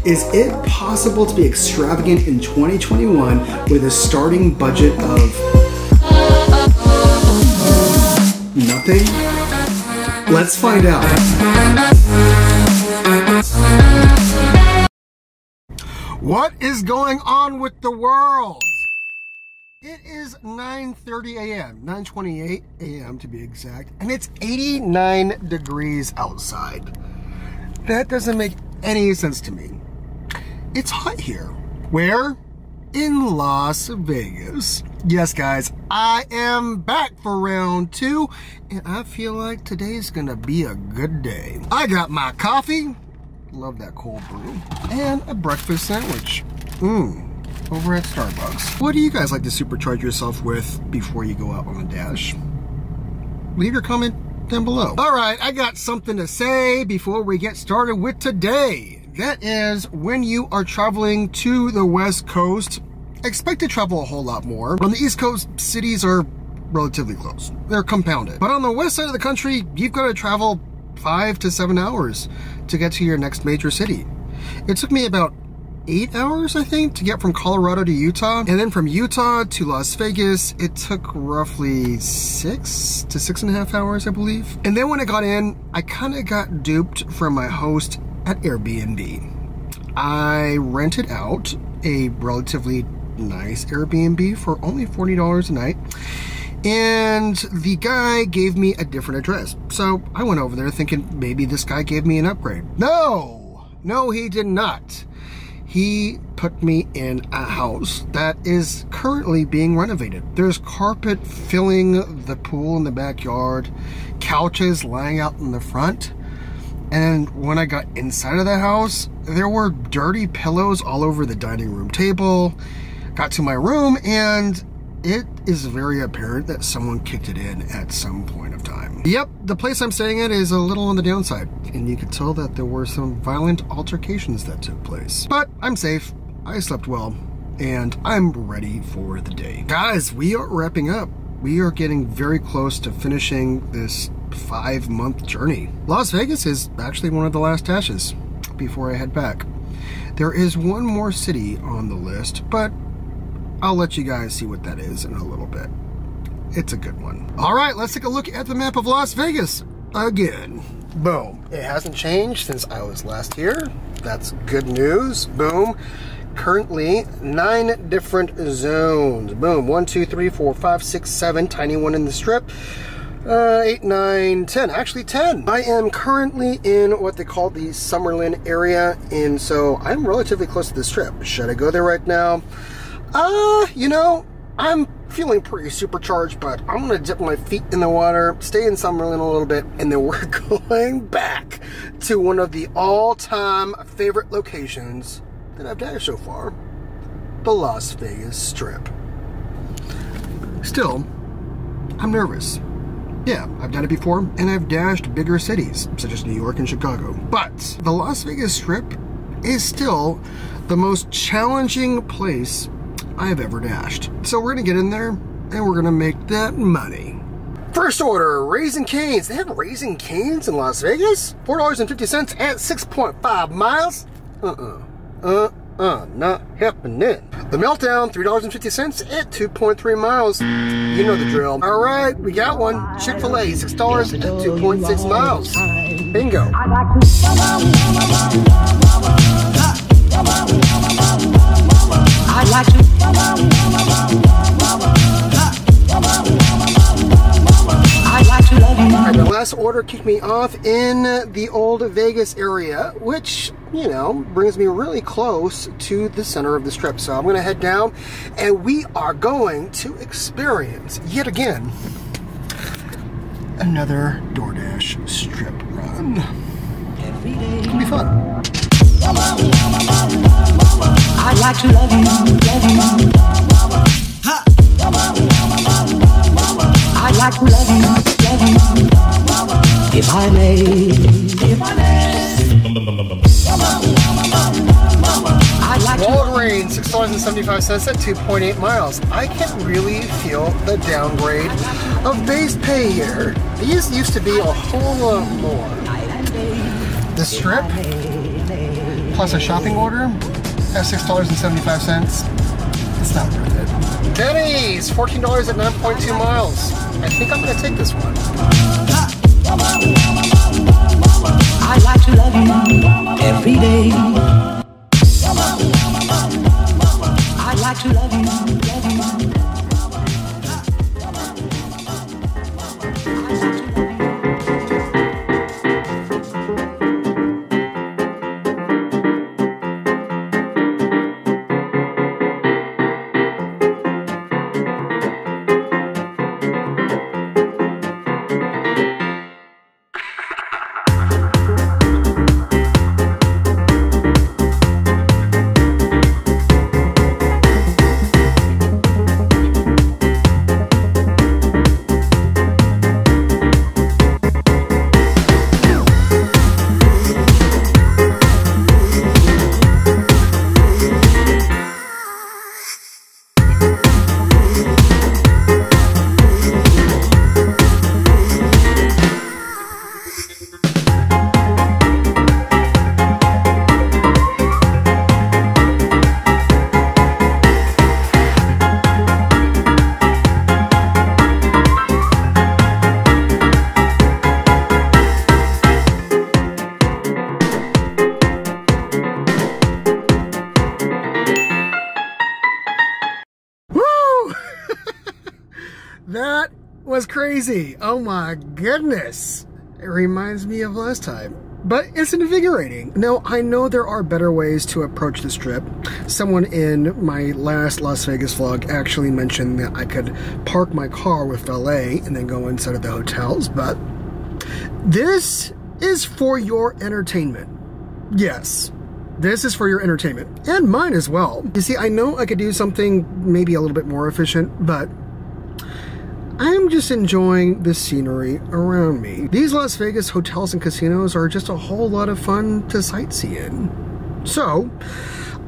Is it possible to be extravagant in 2021 with a starting budget of nothing? Let's find out. What is going on with the world? It is 9:30 a.m., 9:28 a.m. to be exact, and it's 89 degrees outside. That doesn't make any sense to me. It's hot here. Where? In Las Vegas. Yes, guys, I am back for round 2, and I feel like today's gonna be a good day. I got my coffee, love that cold brew, and a breakfast sandwich. Over at Starbucks. What do you guys like to supercharge yourself with before you go out on the dash? Leave your comment down below. All right, I got something to say before we get started with today. That is, when you are traveling to the West Coast, expect to travel a whole lot more. On the East Coast, cities are relatively close. They're compounded. But on the west side of the country, you've got to travel 5 to 7 hours to get to your next major city. It took me about 8 hours, I think, to get from Colorado to Utah. And then from Utah to Las Vegas, it took roughly 6 to 6.5 hours, I believe. And then when I got in, I kind of got duped from my host at Airbnb. I rented out a relatively nice Airbnb for only $40 a night. And the guy gave me a different address. So I went over there thinking maybe this guy gave me an upgrade. No, he did not. He put me in a house that is currently being renovated. There's carpet filling the pool in the backyard, couches lying out in the front. And when I got inside of the house, there were dirty pillows all over the dining room table. Got to my room, and it is very apparent that someone kicked it in at some point of time. Yep, the place I'm staying at is a little on the downside, and you could tell that there were some violent altercations that took place. But I'm safe, I slept well, and I'm ready for the day. Guys, we are wrapping up. We are getting very close to finishing this 5-month journey. Las Vegas is actually one of the last dashes before I head back. There is one more city on the list, but I'll let you guys see what that is in a little bit. It's a good one. All right, let's take a look at the map of Las Vegas again. Boom. It hasn't changed since I was last here. That's good news. Boom. Currently 9 different zones. Boom. 1, 2, 3, 4, 5, 6, 7. Tiny one in the strip. 8, 9, 10. Actually 10. I am currently in what they call the Summerlin area, and so I'm relatively close to the strip. Should I go there right now? You know, I'm feeling pretty supercharged, but I'm gonna dip my feet in the water, stay in Summerlin a little bit, and then we're going back to one of the all-time favorite locations that I've dashed so far, the Las Vegas Strip. Still, I'm nervous. Yeah, I've done it before, and I've dashed bigger cities, such as New York and Chicago. But the Las Vegas Strip is still the most challenging place I have ever dashed. So we're gonna get in there and we're gonna make that money. First order, Raising Cane's. They have Raising Cane's in Las Vegas? $4.50 at 6.5 miles? Not happening. The Meltdown, $3.50 at 2.3 miles. You know the drill. All right, we got one. Chick-fil-A, $6 at 2.6 miles. Bingo. I'd like to. I'd like to love you. Alright, the last order kicked me off in the old Vegas area, which, you know, brings me really close to the center of the strip. So I'm going to head down, and we are going to experience, yet again, another DoorDash strip run. It's going to be fun. I'd like to love you, love you. Ha! I'd like to love you, love you. If I may, if I may. I'd like Walgreens, $6.75 at 2.8 miles. I can really feel the downgrade of base pay here. These used to be a whole lot more. The strip, plus a shopping order at $6.75. It's not worth it. Denny's, $14 at 9.2 miles. I think I'm gonna take this one. I like to love you every day. I like to love you, love you. That was crazy. Oh my goodness. It reminds me of last time. But it's invigorating. Now, I know there are better ways to approach this trip. Someone in my last Las Vegas vlog actually mentioned that I could park my car with valet and then go inside of the hotels, but this is for your entertainment. Yes. This is for your entertainment. And mine as well. You see, I know I could do something maybe a little bit more efficient, but I'm just enjoying the scenery around me. These Las Vegas hotels and casinos are just a whole lot of fun to sightsee in. So,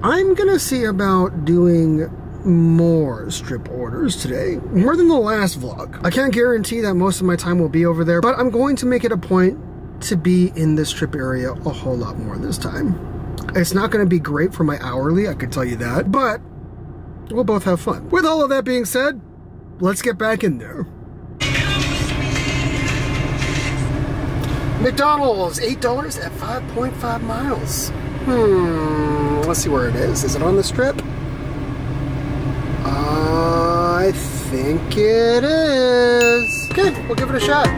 I'm gonna see about doing more strip orders today, more than the last vlog. I can't guarantee that most of my time will be over there, but I'm going to make it a point to be in this strip area a whole lot more this time. It's not gonna be great for my hourly, I could tell you that, but we'll both have fun. With all of that being said, let's get back in there. McDonald's, $8 at 5.5 miles. Let's see where it is. Is it on the strip? I think it is. Okay, we'll give it a shot.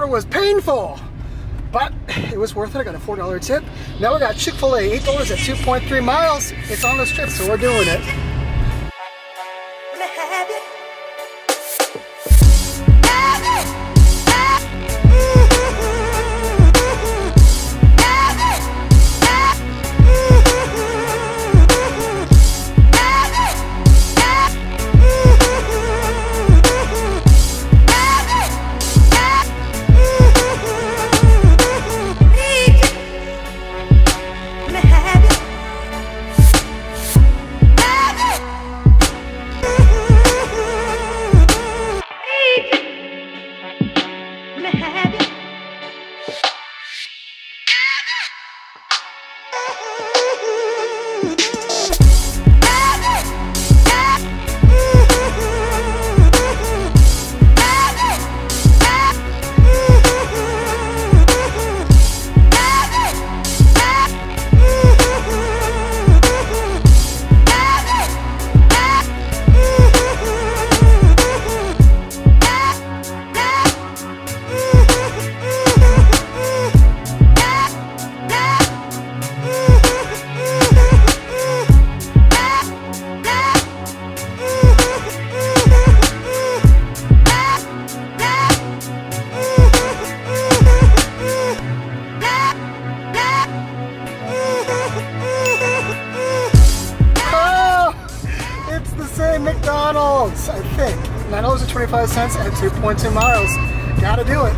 Was painful, but it was worth it. I got a $4 tip. Now we got Chick-fil-A, $8 at 2.3 miles. It's on the strip, so we're doing it. cents at 2.2 miles. Gotta do it.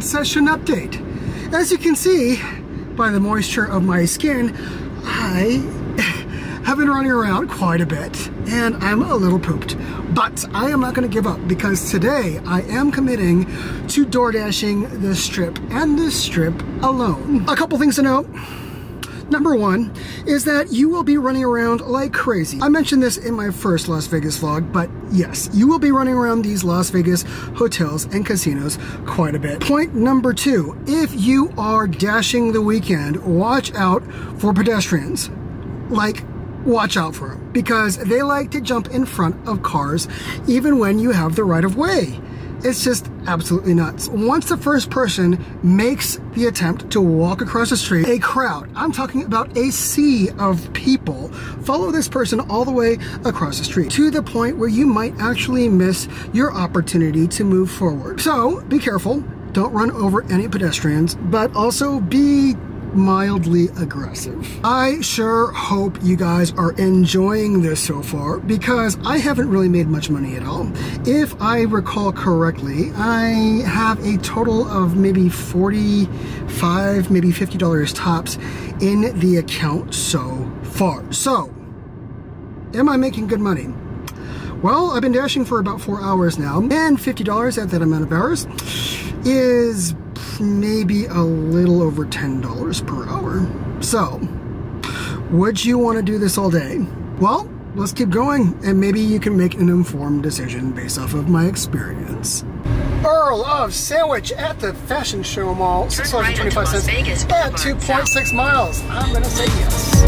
Session update. As you can see by the moisture of my skin, I have been running around quite a bit and I'm a little pooped, but I am not going to give up because today I am committing to DoorDashing the Strip and the Strip alone. A couple things to note. Number one is that you will be running around like crazy. I mentioned this in my first Las Vegas vlog, but yes, you will be running around these Las Vegas hotels and casinos quite a bit. Point number two, if you are dashing the weekend, watch out for pedestrians. Like, watch out for them because they like to jump in front of cars even when you have the right of way. It's just absolutely nuts. Once the first person makes the attempt to walk across the street, a crowd, I'm talking about a sea of people, follow this person all the way across the street to the point where you might actually miss your opportunity to move forward. So be careful, don't run over any pedestrians, but also be mildly aggressive. I sure hope you guys are enjoying this so far because I haven't really made much money at all. If I recall correctly, I have a total of maybe $45, maybe $50 tops in the account so far. So, am I making good money? Well, I've been dashing for about 4 hours now, and $50 at that amount of hours is maybe a little over $10 per hour. So, would you want to do this all day? Well, let's keep going, and maybe you can make an informed decision based off of my experience. Earl of Sandwich at the Fashion Show Mall, $6.25 at 2.6 miles. I'm gonna say yes.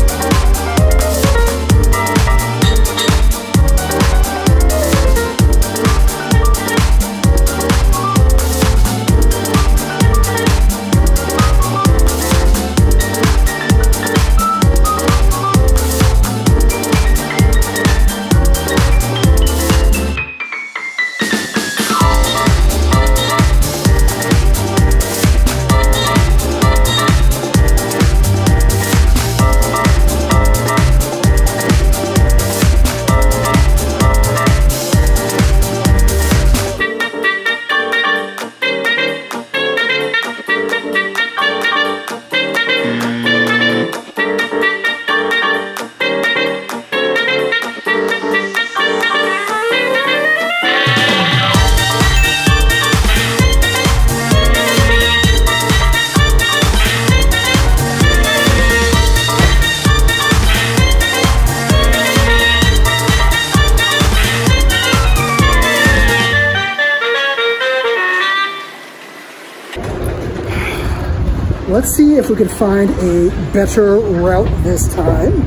Let's see if we can find a better route this time.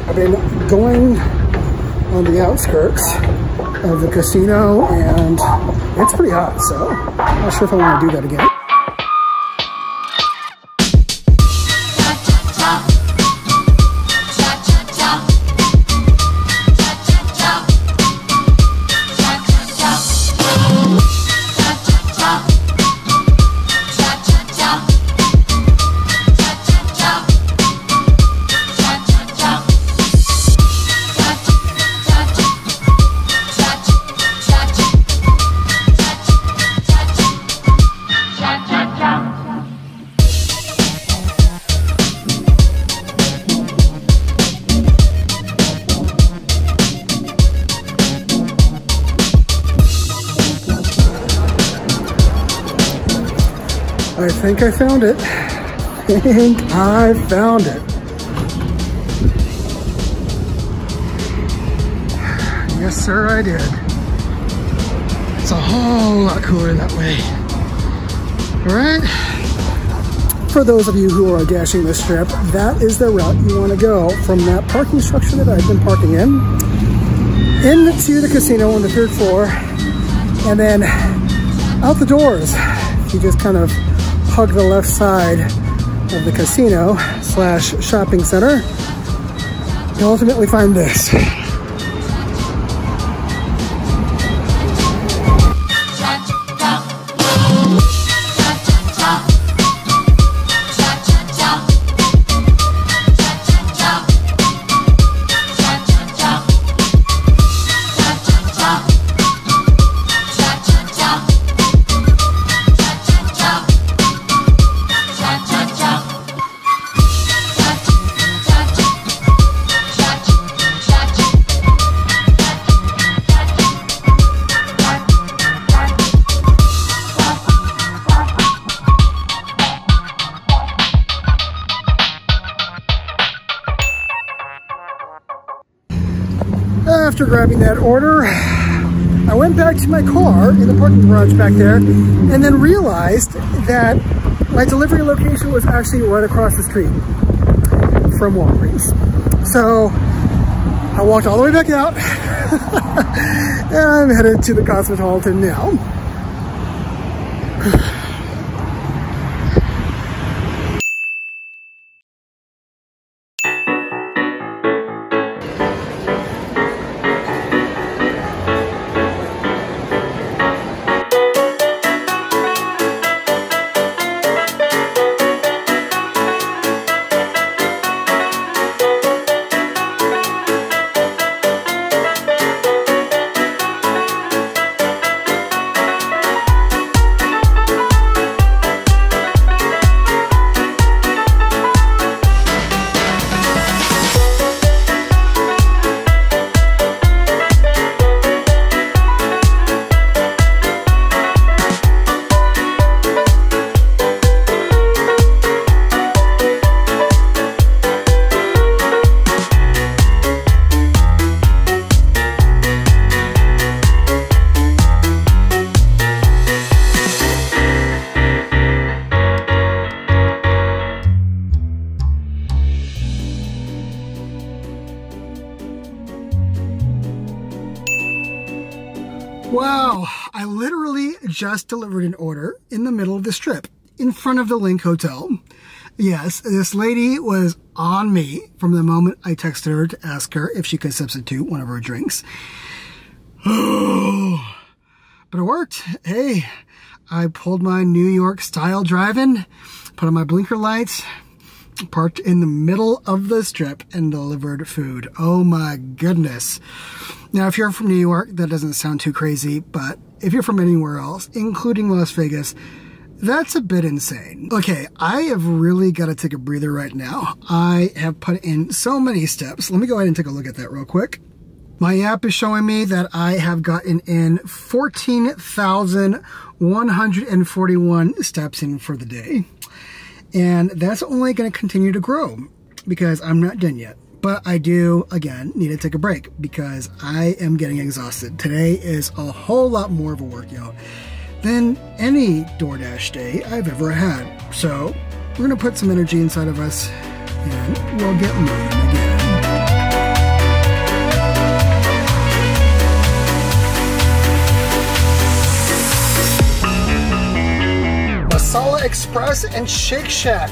I've been going on the outskirts of the casino and it's pretty hot, so I'm not sure if I want to do that again. I think I found it. I think I found it. Yes, sir, I did. It's a whole lot cooler that way. All right. For those of you who are dashing this strip, that is the route you want to go from that parking structure that I've been parking into the casino on the 3rd floor, and then out the doors. You just kind of hug the left side of the casino / shopping center, you ultimately find this. After grabbing that order, I went back to my car in the parking garage back there and then realized that my delivery location was actually right across the street from Walgreens. So I walked all the way back out and I'm headed to the Cosmopolitan now. Wow, I literally just delivered an order in the middle of the strip, in front of the Link Hotel. Yes, this lady was on me from the moment I texted her to ask her if she could substitute one of her drinks. Oh, but it worked. Hey, I pulled my New York style driving, put on my blinker lights, parked in the middle of the strip and delivered food. Oh my goodness. Now, if you're from New York, that doesn't sound too crazy, but if you're from anywhere else, including Las Vegas, that's a bit insane. Okay, I have really got to take a breather right now. I have put in so many steps. Let me go ahead and take a look at that real quick. My app is showing me that I have gotten in 14,141 steps in for the day. And that's only going to continue to grow because I'm not done yet. But I do, again, need to take a break because I am getting exhausted. Today is a whole lot more of a workout than any DoorDash day I've ever had. So we're going to put some energy inside of us and we'll get moving again. Masala Express and Shake Shack.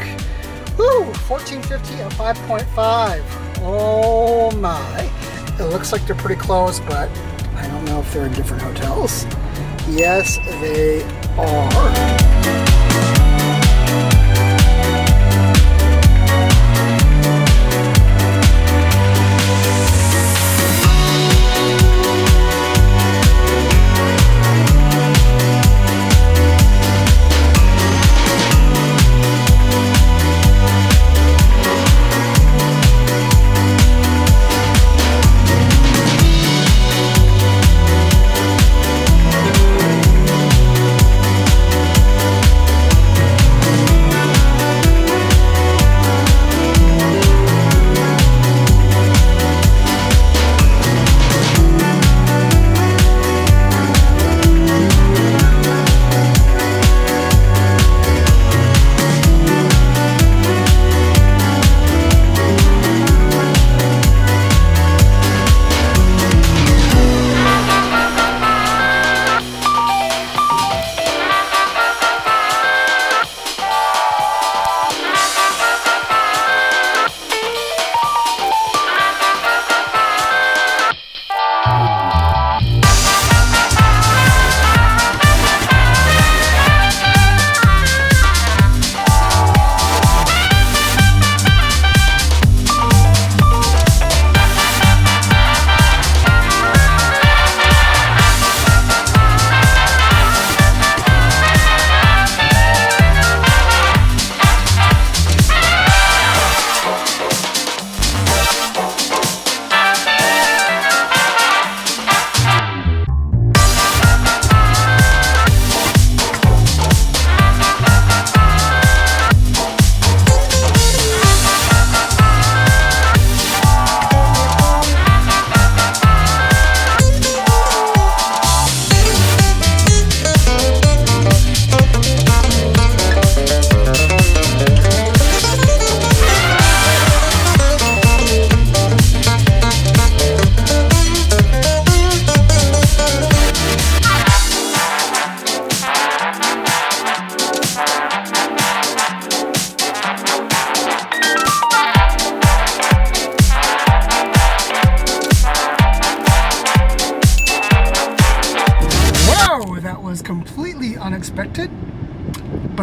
Woo, $14.50 and 5.5. Oh my. It looks like they're pretty close, but I don't know if they're in different hotels. Yes, they are.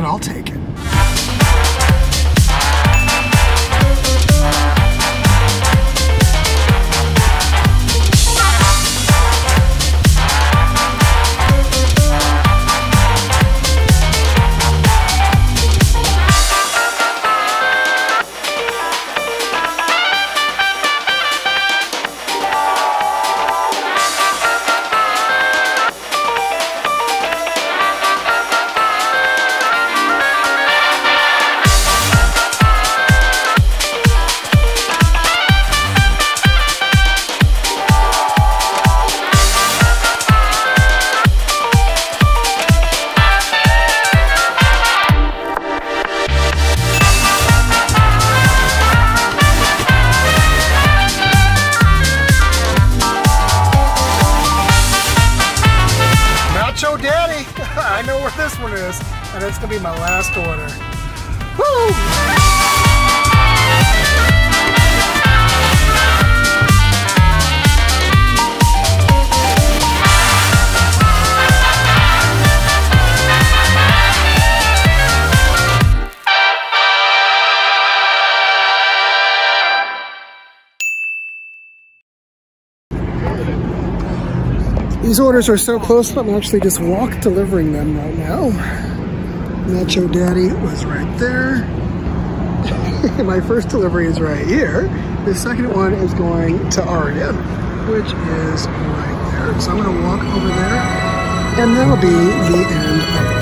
I'll take it. Daddy, I know where this one is, and it's gonna be my last order. Woo! These orders are so close that I'm actually just walk delivering them right now. Nacho Daddy was right there. My first delivery is right here. The second one is going to Aria, which is right there. So I'm gonna walk over there, and that'll be the end of it.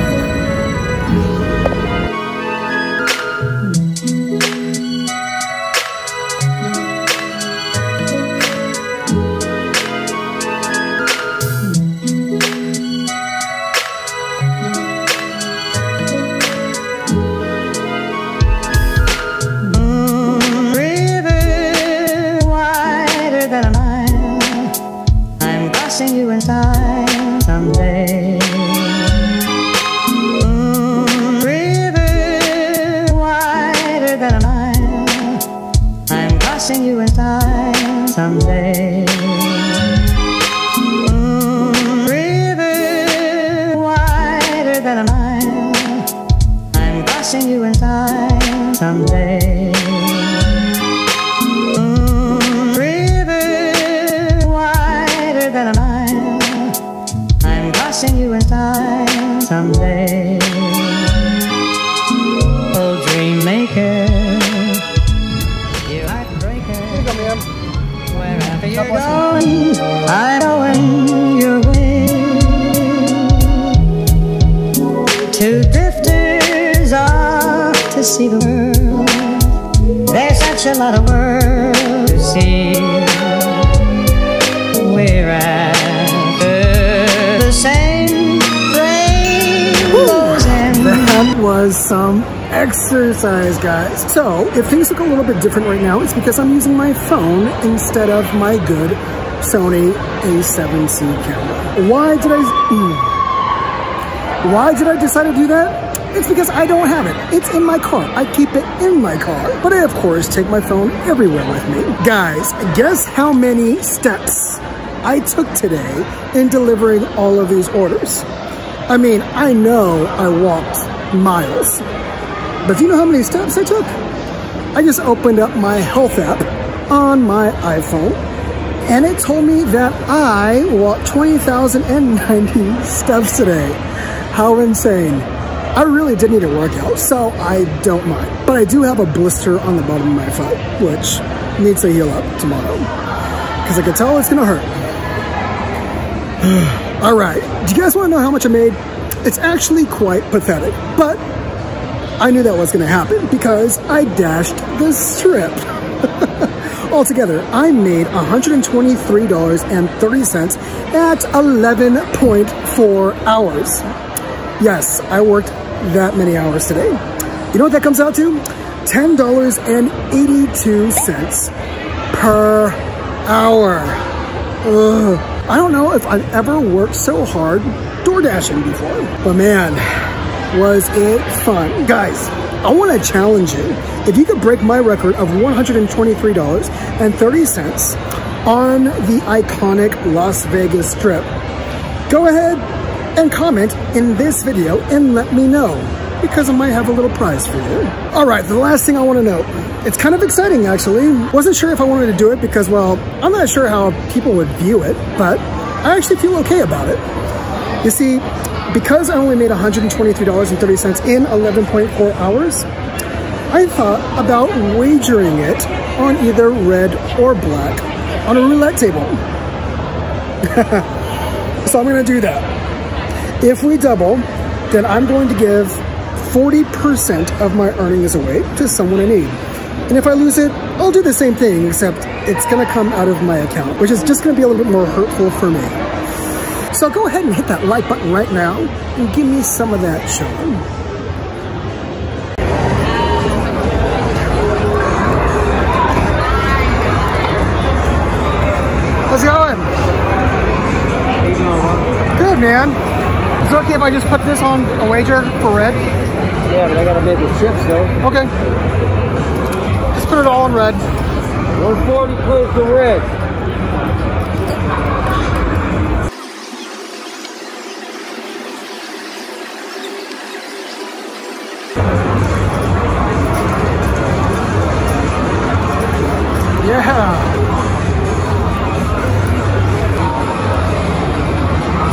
You in time someday. River wider than a mile, I'm crossing you in time someday. River wider than a mile, I'm crossing you in time someday. Crossing you in time someday. Oh, dream maker, you heartbreaker. Here you go, ma'am. Wherever you're going, I'm going your way. Two drifters off to see the world. There's such a lot of world to see. We're at the same rainbows and that was some exercise, guys. So if things look a little bit different right now, it's because I'm using my phone instead of my good Sony A7C camera. Why did I decide to do that? It's because I don't have it. It's in my car. I keep it in my car. But I, of course, take my phone everywhere with me. Guys, guess how many steps I took today in delivering all of these orders. I mean, I know I walked miles, but do you know how many steps I took? I just opened up my health app on my iPhone, and it told me that I walked 20,090 steps today. How insane. I really did need a workout, so I don't mind. But I do have a blister on the bottom of my foot, which needs to heal up tomorrow, because I can tell it's gonna hurt. All right, do you guys want to know how much I made? It's actually quite pathetic, but I knew that was going to happen because I dashed the strip. Altogether, I made $123.30 at 11.4 hours. Yes, I worked that many hours today. You know what that comes out to? $10.82 per hour. Ugh. I don't know if I've ever worked so hard DoorDashing before, but man, was it fun. Guys, I want to challenge you. If you could break my record of $123.30 on the iconic Las Vegas Strip, go ahead and comment in this video and let me know. because I might have a little prize for you. All right, the last thing I want to note. It's kind of exciting, actually. Wasn't sure if I wanted to do it because, well, I'm not sure how people would view it, but I actually feel okay about it. You see, because I only made $123.30 in 11.4 hours, I thought about wagering it on either red or black on a roulette table. So I'm gonna do that. If we double, then I'm going to give 40% of my earnings away to someone in need. And if I lose it, I'll do the same thing, except it's gonna come out of my account, which is just gonna be a little bit more hurtful for me. So go ahead and hit that like button right now and give me some of that, Sean. How's it going? Good, man. Is it okay if I just put this on a wager for red? Yeah, but I gotta make the chips though. Okay. Just put it all in red. 140 plays the red. Yeah.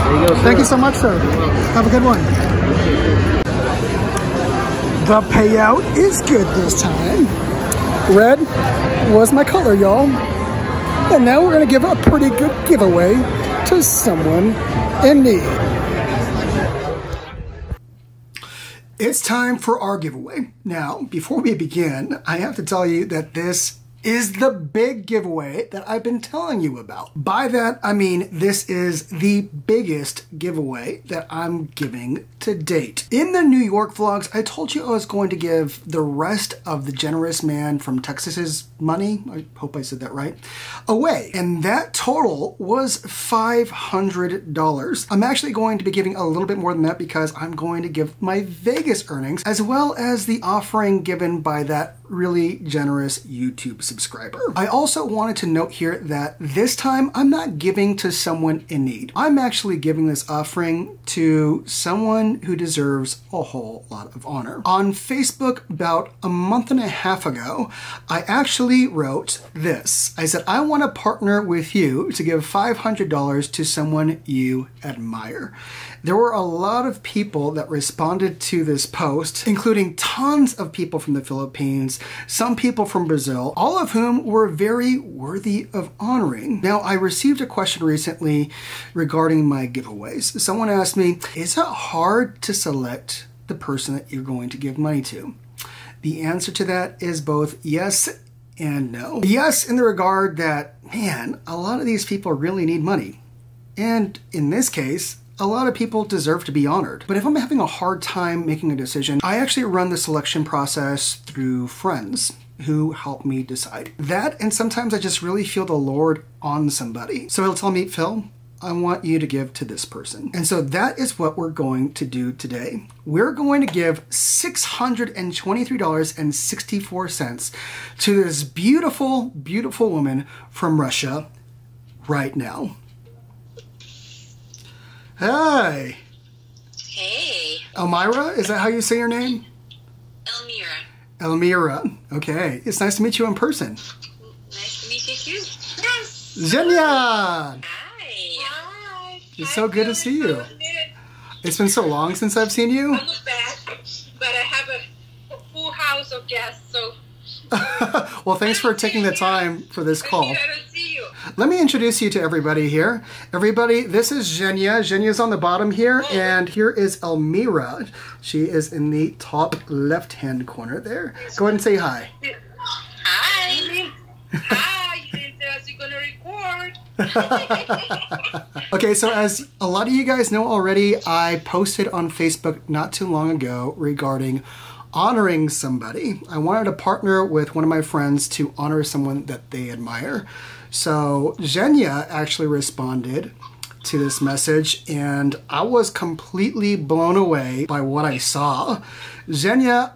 There you go, sir. Thank you so much, sir. Have a good one. The payout is good this time. Red was my color, y'all. And now we're gonna give a pretty good giveaway to someone in need. It's time for our giveaway. Now, before we begin, I have to tell you that this is the big giveaway that I've been telling you about. By that, I mean this is the biggest giveaway that I'm giving to date. In the New York vlogs, I told you I was going to give the rest of the generous man from Texas's money, I hope I said that right, away. And that total was $500. I'm actually going to be giving a little bit more than that because I'm going to give my Vegas earnings as well as the offering given by that really generous YouTube subscriber. I also wanted to note here that this time I'm not giving to someone in need. I'm actually giving this offering to someone who deserves a whole lot of honor. On Facebook about a month and a half ago, I actually wrote this. I said, I want to partner with you to give $500 to someone you admire. There were a lot of people that responded to this post, including tons of people from the Philippines, some people from Brazil, all of whom were very worthy of honoring. Now, I received a question recently regarding my giveaways. Someone asked me, is it hard to select the person that you're going to give money to? The answer to that is both yes and no. Yes, in the regard that, man, a lot of these people really need money. And in this case, a lot of people deserve to be honored. But if I'm having a hard time making a decision, I actually run the selection process through friends who help me decide. That, and sometimes I just really feel the Lord on somebody. So he'll tell me, Phil, I want you to give to this person. And so that is what we're going to do today. We're going to give $623.64 to this beautiful, beautiful woman from Russia right now. Hi. Hey. Elmira, is that how you say your name? Elmira. Elmira. Okay. It's nice to meet you in person. Nice to meet you too. Yes. Zhenya! Hi. It's so good to see you. It's been so long since I've seen you. I look back, but I have a full house of guests, so... Well, thanks for taking the time for this call. I don't see you. Let me introduce you to everybody here. Everybody, this is Zhenya. Zhenya's on the bottom here, and here is Elmira. She is in the top left-hand corner there. Go ahead and say hi. Hi. Hi. You didn't tell us you're going to record. Okay, so as a lot of you guys know already, I posted on Facebook not too long ago regarding honoring somebody. I wanted to partner with one of my friends to honor someone that they admire. So Zhenya actually responded to this message, and I was completely blown away by what I saw. Zhenya,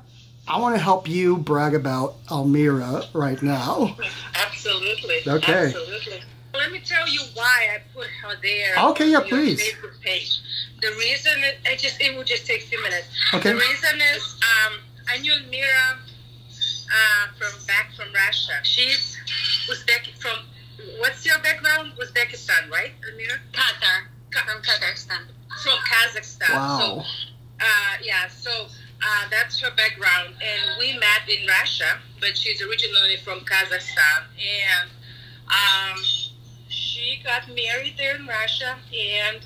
I want to help you brag about Elmira right now. Absolutely. Okay. Absolutely. Let me tell you why I put her there. Okay, yeah, on your please. Facebook page. the reason it would just take a few minutes. Okay. The reason is I knew Elmira from Russia. She's Uzbek from. What's your background? Uzbekistan, right, Elmira? Qatar. From Kazakhstan. From Kazakhstan. Wow. So that's her background, and we met in Russia, but she's originally from Kazakhstan, and she got married there in Russia, and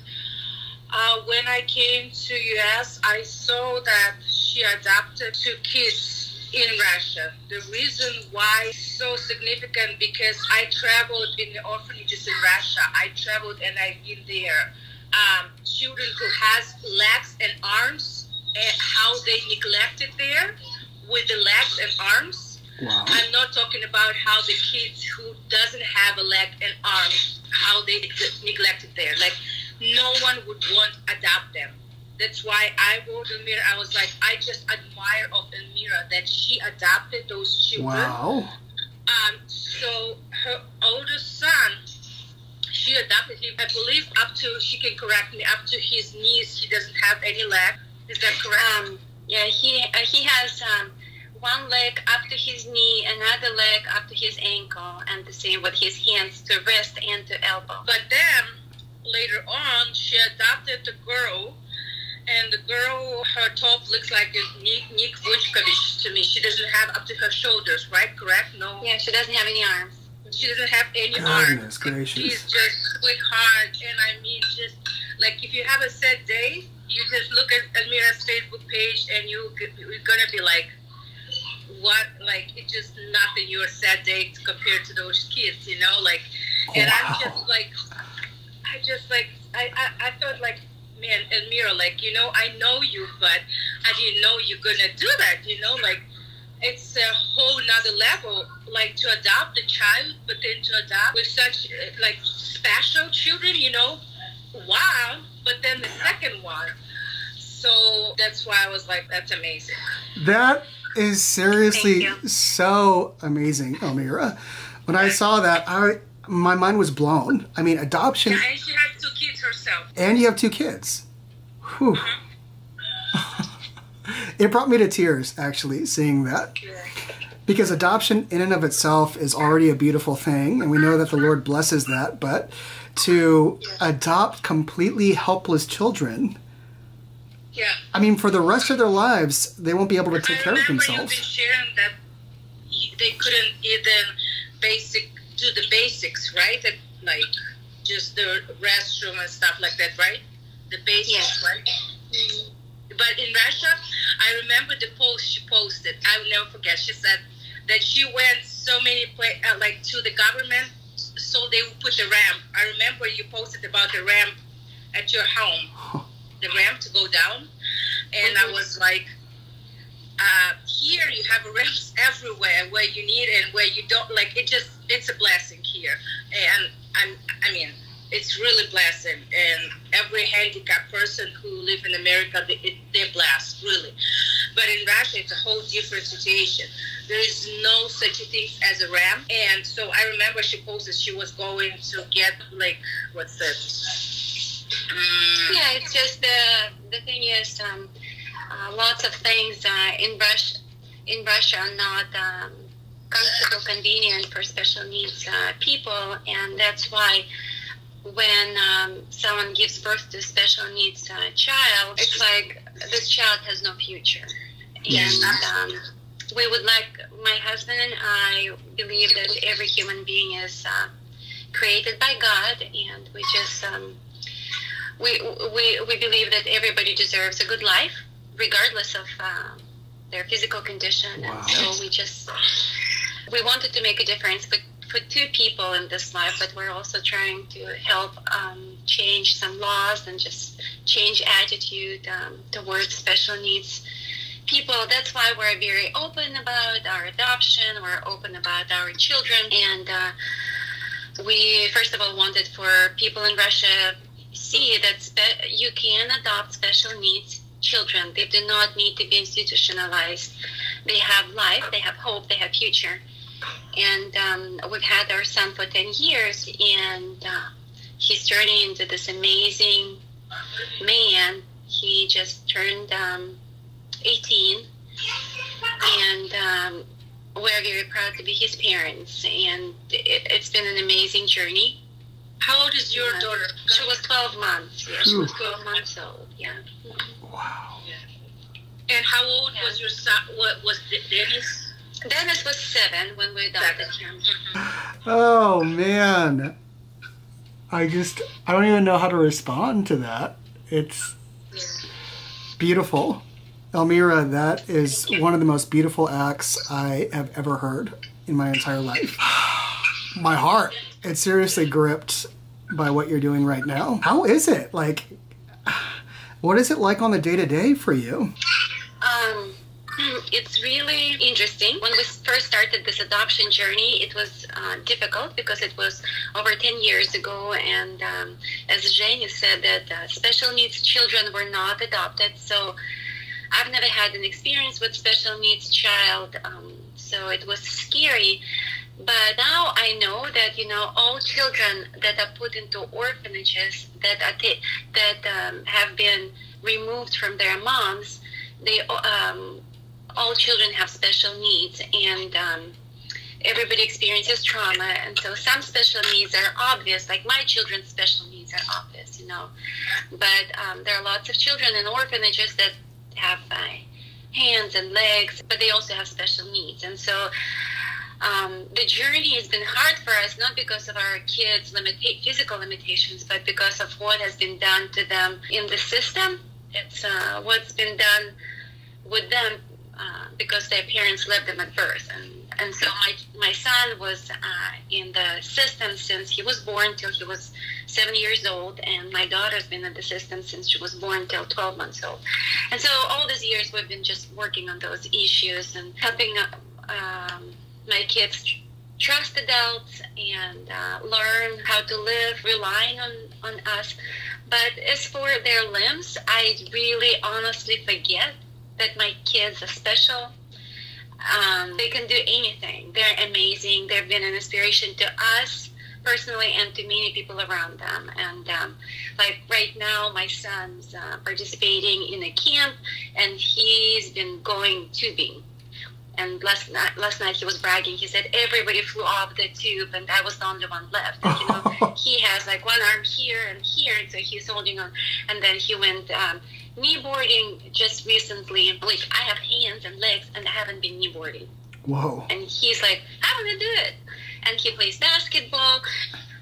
when I came to US, I saw that she adopted 2 kids in Russia. The reason why it's so significant because I traveled in the orphanages in Russia. I traveled and I've been there. Children who has legs and arms, and how they neglected there with the legs and arms. Wow. I'm not talking about how the kids who doesn't have a leg and arm, how they neglected there. Like, no one would want to adopt them. That's why I wrote Elmira. I was like, I just admire of Elmira that she adopted those children. Wow. So her oldest son, she adopted him, I believe, up to, she can correct me, up to his knees. He doesn't have any leg. Is that correct? Yeah, he has one leg up to his knee, another leg up to his ankle, and the same with his hands to wrist and to elbow. But then, later on, she adopted a girl, and the girl, her top looks like a Nick Vujkovic to me. She doesn't have up to her shoulders, right? Correct? No. Yeah, she doesn't have any arms. She doesn't have any Goodness arms. gracious. She's just sweetheart, and I mean, just like if you have a sad day, you just look at Elmira's Facebook page, and you're gonna be like, what? Like, it's just nothing. Your sad day compared to those kids, you know? Like, and Wow. I thought like, man, Elmira, like, you know, I know you, but I didn't know you're gonna do that, you know? Like, it's a whole nother level, like, to adopt a child, but then to adopt with such, like, special children, you know? Wow. But then the second one. So that's why I was like, that's amazing. That is seriously Thank you. so amazing, Elmira. When I saw that, my mind was blown. I mean, adoption, Yeah, and she has 2 kids herself. and you have 2 kids. Whew. It brought me to tears, actually, seeing that. Yeah. Because adoption in and of itself is already a beautiful thing, and we know that the Lord blesses that, but to adopt completely helpless children, Yeah. I mean, for the rest of their lives, they won't be able to take care of I remember you've themselves. been sharing that they couldn't even do the basics, right? That, like, just the restroom and stuff like that, right? The basics, Yeah. right? But in Russia, I remember the post she posted. I will never forget. She said that she went so many like to the government, so they would put the ramp. I remember you posted about the ramp at your home, the ramp to go down, and I was like, here you have ramps everywhere where you need and where you don't. Like, it's a blessing here, and I mean, it's really blessing. And every handicapped person who live in America, they're blessed, really. But in Russia, it's a whole different situation. There is no such a thing as a ramp. And so I remember she posted she was going to get, like, what's that? Yeah, it's just the thing is, lots of things in Russia are not comfortable, convenient for special needs people, and that's why when someone gives birth to a special needs child, it's like this child has no future. And we would like, my husband and I believe that every human being is created by God, and we just we believe that everybody deserves a good life, regardless of their physical condition. Wow. And so we wanted to make a difference, but for 2 people in this life, but we're also trying to help change some laws and just change attitude towards special needs people. That's why we're very open about our adoption. We're open about our children, and we first of all wanted for people in Russia see that you can adopt special needs children. They do not need to be institutionalized. They have life, they have hope, they have future. And we've had our son for 10 years, and he's turning into this amazing man. He just turned 18, and we're very proud to be his parents. And it's been an amazing journey. How old is your daughter? She was 12 months. Yeah, she was 12 months old. Yeah. Wow. And how old was your son? What was Dennis? Dennis was 7 when we adopted him. Oh man. I don't even know how to respond to that. It's beautiful. Elmira, that is one of the most beautiful acts I have ever heard in my entire life. My heart, it's seriously gripped by what you're doing right now. How is it? Like, what is it like on the day-to-day for you? It's really interesting. When we first started this adoption journey, it was difficult because it was over 10 years ago, and as Jenny said, that special needs children were not adopted, so I've never had an experience with special needs child, so it was scary. But now I know that, you know, all children that are put into orphanages that have been removed from their moms, they all children have special needs, and everybody experiences trauma, and so some special needs are obvious, like my children's special needs are obvious, you know. But there are lots of children in orphanages that have hands and legs, but they also have special needs. And so the journey has been hard for us, not because of our kids' physical limitations, but because of what has been done to them in the system. It's what's been done with them because their parents left them at birth. And so my son was in the system since he was born till he was 7 years old, and my daughter's been in the system since she was born till 12 months old. And so all these years we've been just working on those issues and helping my kids trust adults and learn how to live relying on us. But as for their limbs, I really honestly forget that my kids are special. They can do anything. They're amazing. They've been an inspiration to us personally and to many people around them. And like right now, my son's participating in a camp, and he's been going tubing. And last night he was bragging. He said everybody flew off the tube, and I was the only one left. And, you know, he has like one arm here and here, and so he's holding on. And then he went kneeboarding just recently. Like, I have hands and legs, and I haven't been kneeboarding. Whoa. And he's like, how do I do it? And he plays basketball.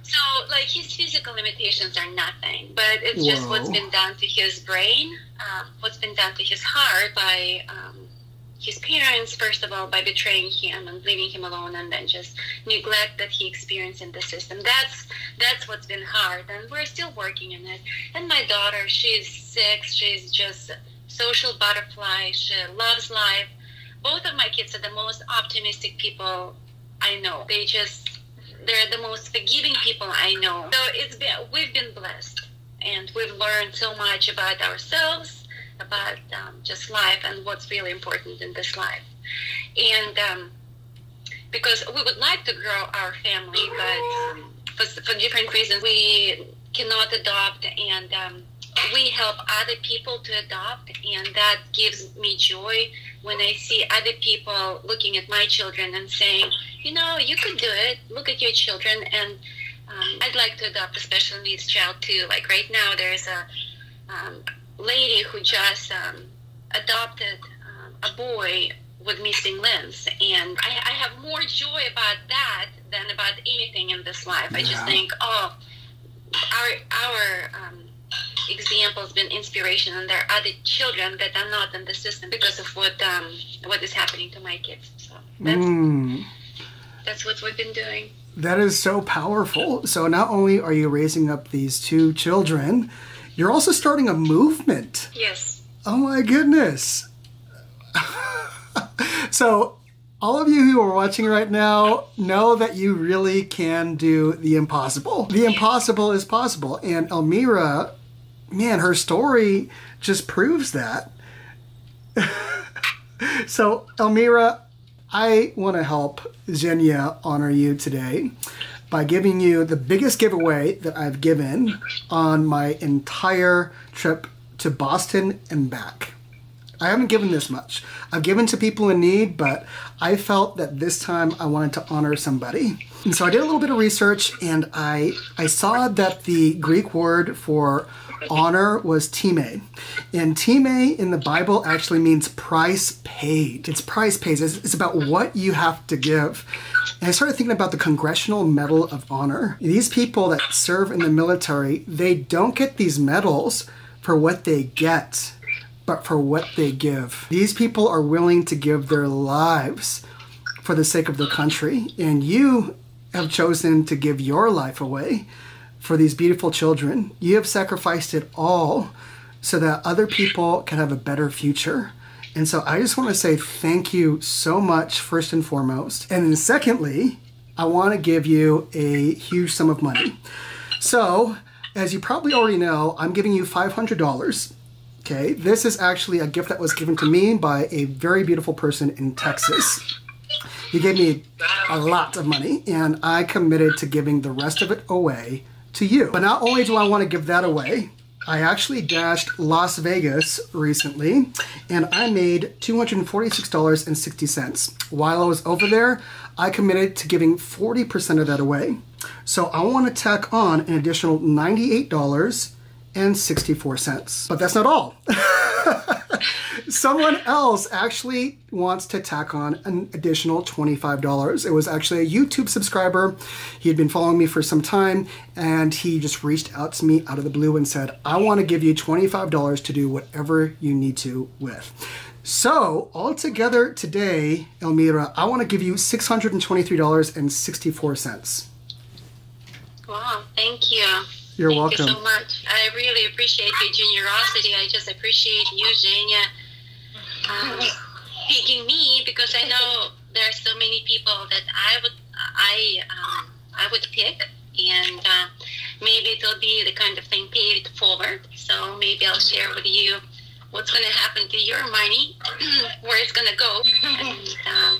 So, like, his physical limitations are nothing, but it's just what's been done to his brain, what's been done to his heart by his parents, first of all, by betraying him and leaving him alone, and then just neglect that he experienced in the system. That's what's been hard, and we're still working on it. And my daughter, she's 6. She's just a social butterfly. She loves life. Both of my kids are the most optimistic people I know. They're the most forgiving people I know. So we've been blessed, and we've learned so much about ourselves, about just life and what's really important in this life. And because we would like to grow our family, but for different reasons we cannot adopt, and we help other people to adopt, and that gives me joy when I see other people looking at my children and saying, you know, you could do it, look at your children. And I'd like to adopt a special needs child too. Like right now there's a lady who just adopted a boy with missing limbs, and I have more joy about that than about anything in this life. I just think, oh, our example has been inspiration, and there are other children that are not in the system because of what is happening to my kids. So that's what we've been doing. That is so powerful. So not only are you raising up these 2 children, you're also starting a movement. Yes. Oh my goodness. So all of you who are watching right now know that you really can do the impossible. The impossible is possible. And Elmira, man, her story just proves that. So Elmira, I want to help Xenia honor you today. by giving you the biggest giveaway that I've given on my entire trip to Boston and back. I haven't given this much. I've given to people in need, but I felt that this time I wanted to honor somebody. And so I did a little bit of research, and I saw that the Greek word for honor was time. And time in the Bible actually means price paid. It's price paid. It's about what you have to give. And I started thinking about the Congressional Medal of Honor. These people that serve in the military, they don't get these medals for what they get, but for what they give. These people are willing to give their lives for the sake of their country. And you have chosen to give your life away for these beautiful children. You have sacrificed it all so that other people can have a better future. And so I just want to say thank you so much, first and foremost. And then secondly, I want to give you a huge sum of money. So, as you probably already know, I'm giving you $500. Okay, this is actually a gift that was given to me by a very beautiful person in Texas. He gave me a lot of money, and I committed to giving the rest of it away to you. But not only do I want to give that away, I actually dashed Las Vegas recently, and I made $246.60. While I was over there, I committed to giving 40% of that away. So I want to tack on an additional $98.64. But that's not all. Someone else actually wants to tack on an additional $25. It was actually a YouTube subscriber. He had been following me for some time, and he just reached out to me out of the blue and said, I want to give you $25 to do whatever you need to with. So altogether today, Elmira, I want to give you $623.64. Wow, thank you. You're welcome. Thank you so much. I really appreciate your generosity. I just appreciate you, Zhenya, picking me, because I know there are so many people that I would pick, and maybe it'll be the kind of thing paid forward. So maybe I'll share with you what's going to happen to your money, where it's going to go, and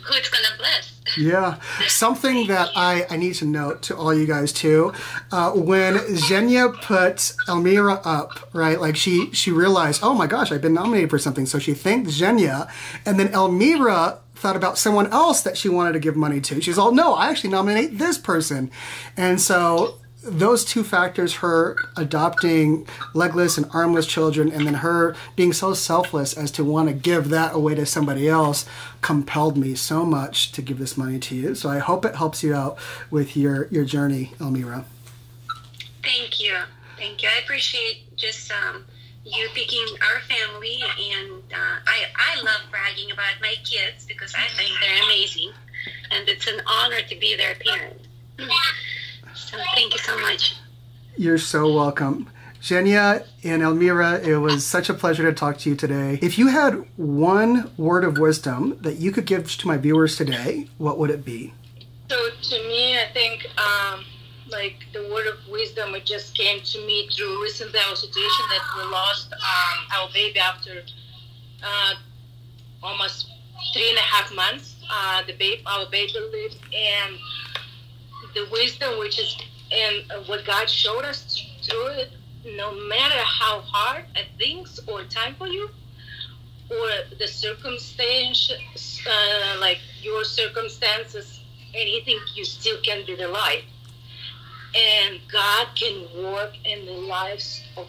who it's going to bless. Yeah, something that I need to note to all you guys too, when Zhenya put Elmira up, right, like she realized, oh my gosh, I've been nominated for something, so she thanked Zhenya, and then Elmira thought about someone else that she wanted to give money to. She's all, no, I actually nominate this person. And so those two factors, her adopting legless and armless children, and then her being so selfless as to want to give that away to somebody else, compelled me so much to give this money to you. So I hope it helps you out with your journey, Elmira. Thank you. Thank you. I appreciate just you picking our family, and I love bragging about my kids because I think they're amazing, and it's an honor to be their parent. So thank you so much. You're so welcome. Zhenya and Elmira, it was such a pleasure to talk to you today. If you had one word of wisdom that you could give to my viewers today, what would it be? So to me, I think like the word of wisdom, it just came to me through recently our situation that we lost our baby after almost 3.5 months. Our baby lived, and the wisdom which is and what God showed us through it, no matter how hard things or time for you or the circumstance, like your circumstances, anything, you still can be the light. And God can work in the lives of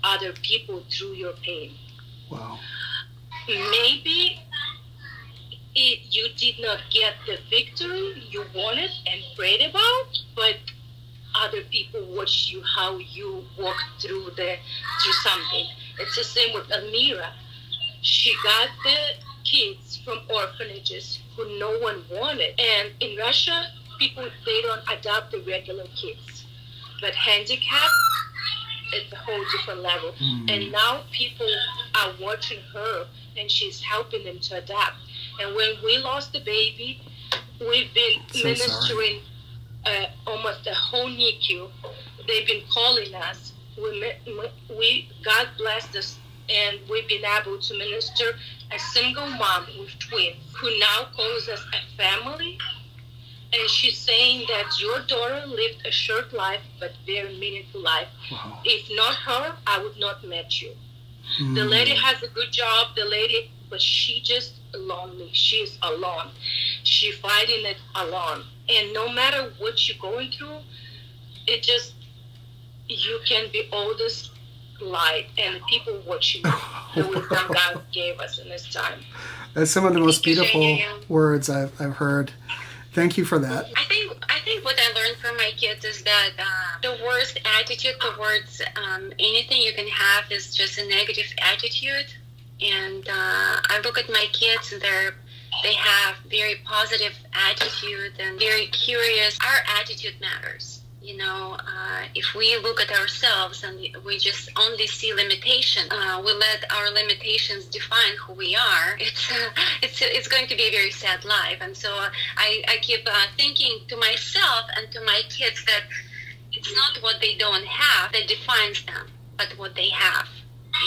other people through your pain. Wow. Maybe you did not get the victory you wanted and prayed about, but other people watch you how you walk through something. It's the same with Elmira. She got the kids from orphanages who no one wanted. And in Russia, people, they don't adopt the regular kids. But handicap, it's a whole different level. And now people are watching her, and she's helping them to adapt. And when we lost the baby, we've been ministering almost a whole NICU. They've been calling us. God blessed us, and we've been able to minister a single mom with twins who now calls us a family. And she's saying that your daughter lived a short life, but very meaningful life. Wow. If not her, I would not met you. The lady has a good job, but she just lonely. She's alone. She fighting it alone. And no matter what you're going through, you can be all this light, and people watching the wisdom God gave us in this time. That's some of the most beautiful words I've heard. Thank you for that. I think what I learned from my kids is that the worst attitude towards anything you can have is just a negative attitude. And I look at my kids, and they have very positive attitude and very curious. Our attitude matters. You know, if we look at ourselves and we just only see limitation, we let our limitations define who we are. It's going to be a very sad life. And so I keep thinking to myself and to my kids that it's not what they don't have that defines them, but what they have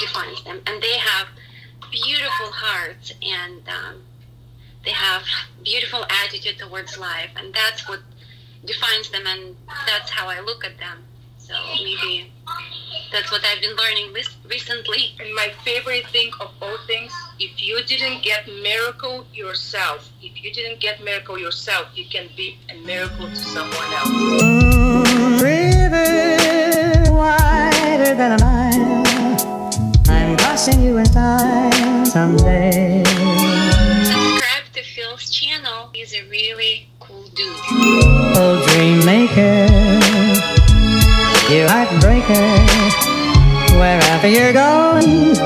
defines them. And they have beautiful hearts, and they have beautiful attitude towards life, and that's what defines them, and that's how I look at them. So maybe that's what I've been learning recently. And my favorite thing of all things, if you didn't get miracle yourself, you can be a miracle to someone else. River wider than a mile, I'm crossing you in time someday. Subscribe to Phil's channel. He's a really cool dude. Oh, dream maker, you heartbreaker, wherever you're going,